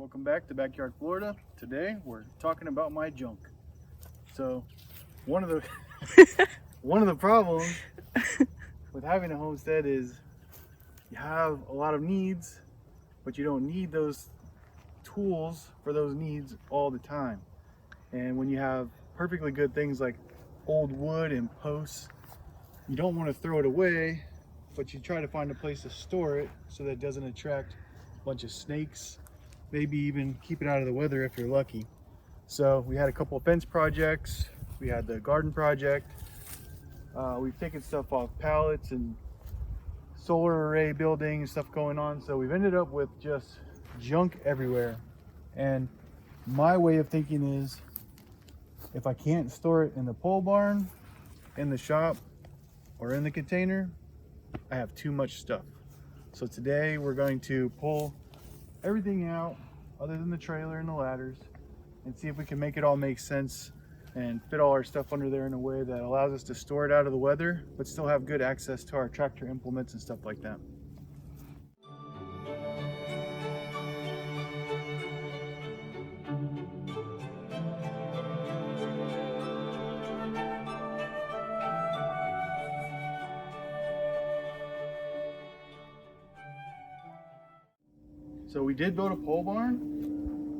Welcome back to Backyard Florida. Today we're talking about my junk. So one of the one of the problems with having a homestead is you have a lot of needs, but you don't need those tools for those needs all the time. And when you have perfectly good things like old wood and posts, you don't want to throw it away, but you try to find a place to store it so that it doesn't attract a bunch of snakes, maybe even keep it out of the weather if you're lucky. So we had a couple of fence projects, we had the garden project, we've taken stuff off pallets and solar array building and stuff going on, so we've ended up with just junk everywhere. And my way of thinking is, if I can't store it in the pole barn, in the shop, or in the container, I have too much stuff. So today we're going to pull everything out other than the trailer and the ladders and see if we can make it all make sense and fit all our stuff under there in a way that allows us to store it out of the weather but still have good access to our tractor implements and stuff like that. So we did build a pole barn,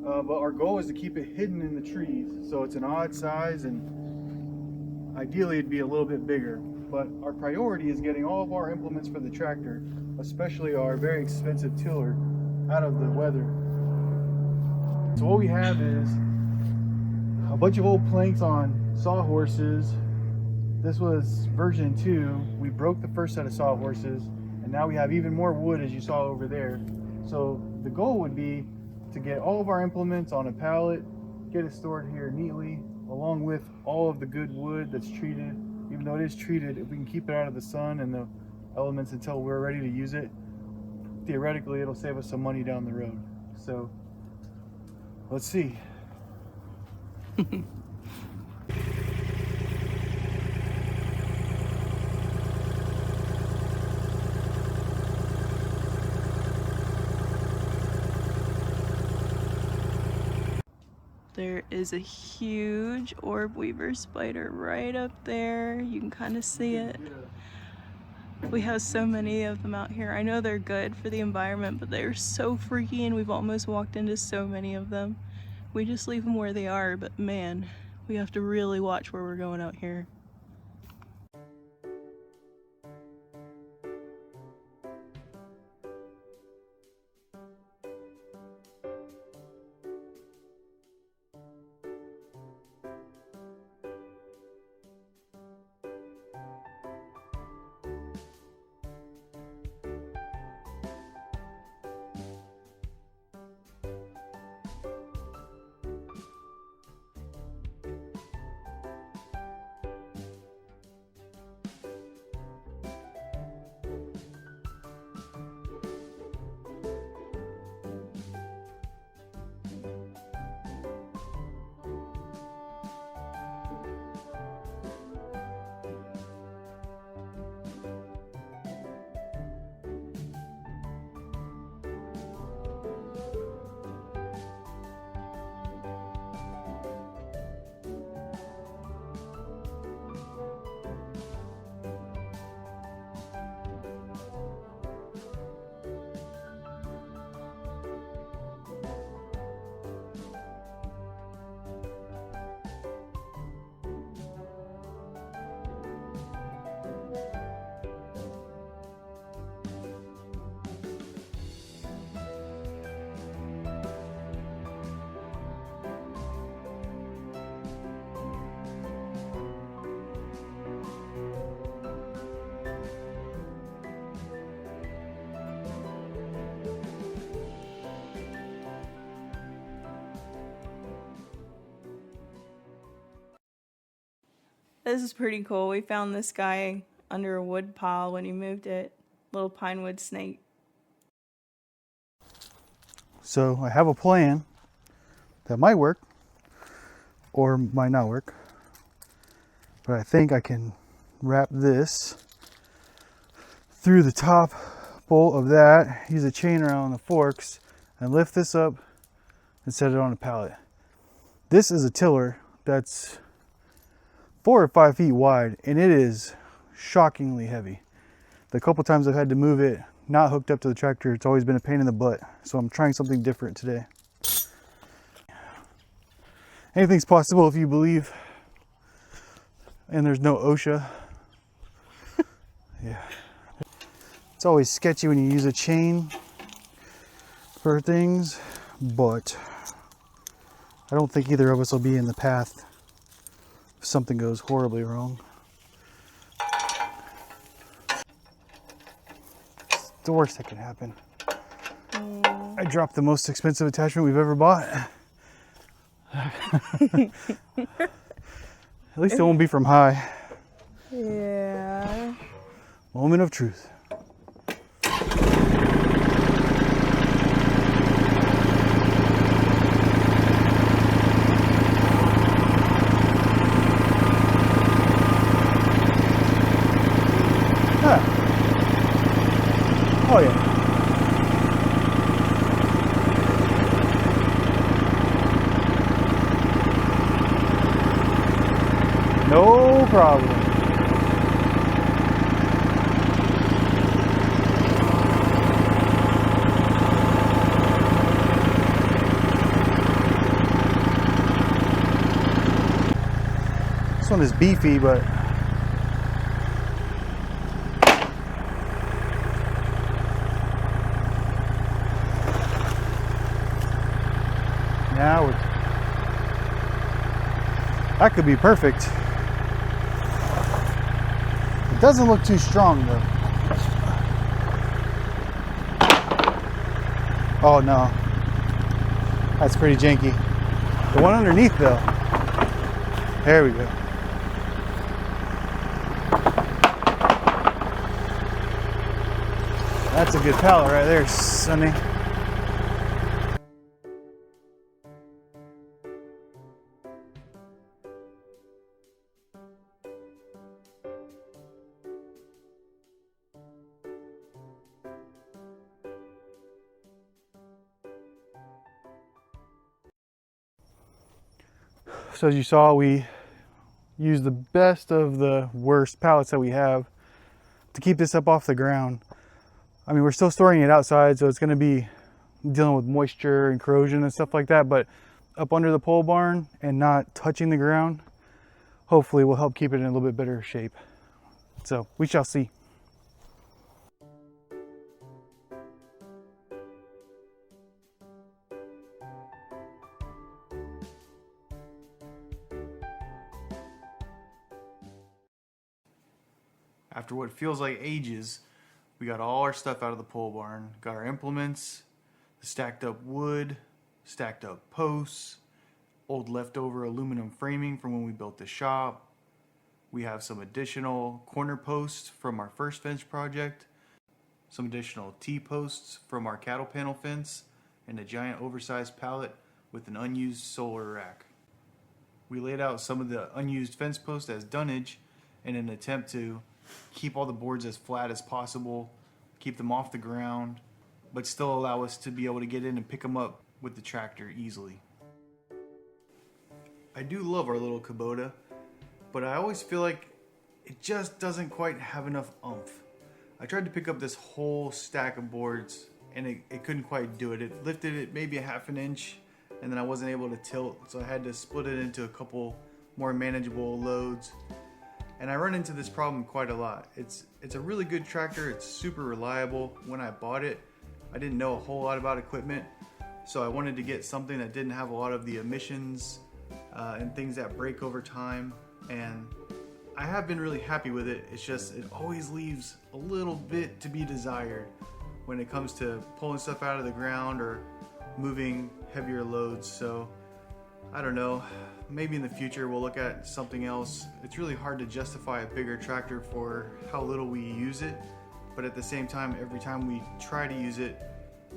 but our goal is to keep it hidden in the trees. So it's an odd size, and ideally it'd be a little bit bigger. But our priority is getting all of our implements for the tractor, especially our very expensive tiller, out of the weather. So what we have is a bunch of old planks on sawhorses. This was version 2. We broke the first set of sawhorses, and now we have even more wood, as you saw over there. So the goal would be to get all of our implements on a pallet, get it stored here neatly, along with all of the good wood that's treated. Even though it is treated, if we can keep it out of the sun and the elements until we're ready to use it, theoretically it'll save us some money down the road. So let's see. There is a huge orb weaver spider right up there. You can kind of see it. We have so many of them out here. I know they're good for the environment, but they're so freaky and we've almost walked into so many of them. We just leave them where they are, but man, we have to really watch where we're going out here. This is pretty cool. We found this guy under a wood pile when he moved it. Little pine wood snake. So I have a plan that might work or might not work, but I think I can wrap this through the top bolt of that, use a chain around the forks, and lift this up and set it on a pallet. This is a tiller that's 4 or 5 feet wide, and it is shockingly heavy. The couple times I've had to move it not hooked up to the tractor, it's always been a pain in the butt. So I'm trying something different today. Anything's possible if you believe. And there's no OSHA. Yeah. It's always sketchy when you use a chain for things, but I don't think either of us will be in the path if something goes horribly wrong. It's the worst that can happen. I dropped the most expensive attachment we've ever bought. At least it won't be from high. Yeah. Moment of truth. Ah. Oh yeah. No problem. This one is beefy, but now that could be perfect. It doesn't look too strong though. Oh no, that's pretty janky. The one underneath though, there we go. That's a good pallet right there, Sonny. So as you saw, we used the best of the worst pallets that we have to keep this up off the ground. I mean, we're still storing it outside, so it's going to be dealing with moisture and corrosion and stuff like that, but up under the pole barn and not touching the ground, hopefully will help keep it in a little bit better shape. So we shall see. After what feels like ages, we got all our stuff out of the pole barn. Got our implements, the stacked up wood, stacked up posts, old leftover aluminum framing from when we built the shop. We have some additional corner posts from our first fence project, some additional T-posts from our cattle panel fence, and a giant oversized pallet with an unused solar rack. We laid out some of the unused fence posts as dunnage in an attempt to keep all the boards as flat as possible, keep them off the ground, but still allow us to be able to get in and pick them up with the tractor easily. I do love our little Kubota, but I always feel like it just doesn't quite have enough oomph. I tried to pick up this whole stack of boards and it couldn't quite do it. It lifted it maybe a half an inch and then I wasn't able to tilt, so I had to split it into a couple more manageable loads. And I run into this problem quite a lot. It's a really good tractor, it's super reliable. When I bought it, I didn't know a whole lot about equipment, so I wanted to get something that didn't have a lot of the emissions and things that break over time. And I have been really happy with it. It's just, it always leaves a little bit to be desired when it comes to pulling stuff out of the ground or moving heavier loads. So I don't know, maybe in the future we'll look at something else. It's really hard to justify a bigger tractor for how little we use it, but at the same time, every time we try to use it,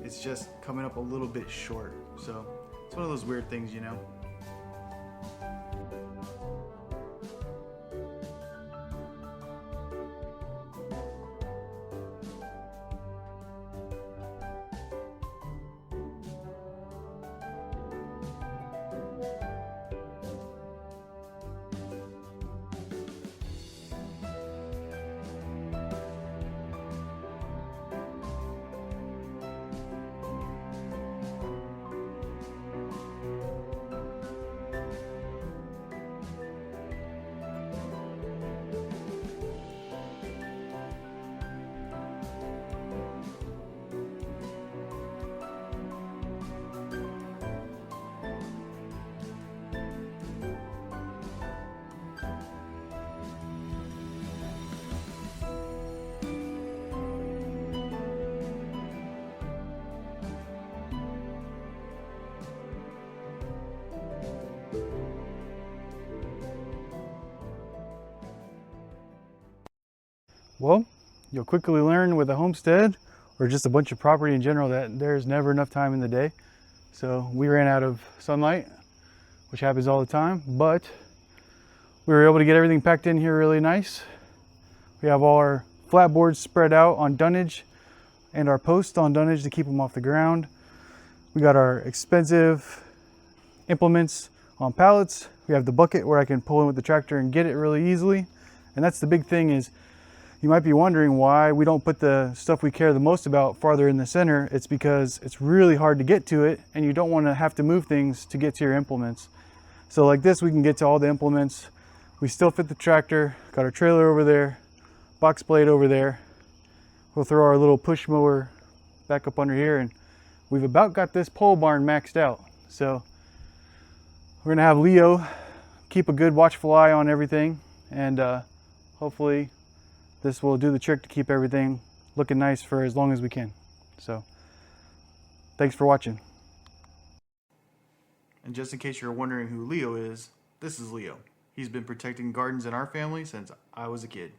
it's just coming up a little bit short. So it's one of those weird things, you know. Well, you'll quickly learn with a homestead or just a bunch of property in general that there's never enough time in the day. So we ran out of sunlight, which happens all the time, but we were able to get everything packed in here really nice. We have all our flat boards spread out on dunnage and our posts on dunnage to keep them off the ground. We got our expensive implements on pallets. We have the bucket where I can pull in with the tractor and get it really easily. And that's the big thing is, you might be wondering why we don't put the stuff we care the most about farther in the center. It's because it's really hard to get to it and you don't want to have to move things to get to your implements. So like this, we can get to all the implements. We still fit the tractor, got our trailer over there, box blade over there. We'll throw our little push mower back up under here, and we've about got this pole barn maxed out. So we're gonna have Leo keep a good watchful eye on everything, and hopefully this will do the trick to keep everything looking nice for as long as we can. So thanks for watching. And just in case you're wondering who Leo is, this is Leo. He's been protecting gardens in our family since I was a kid.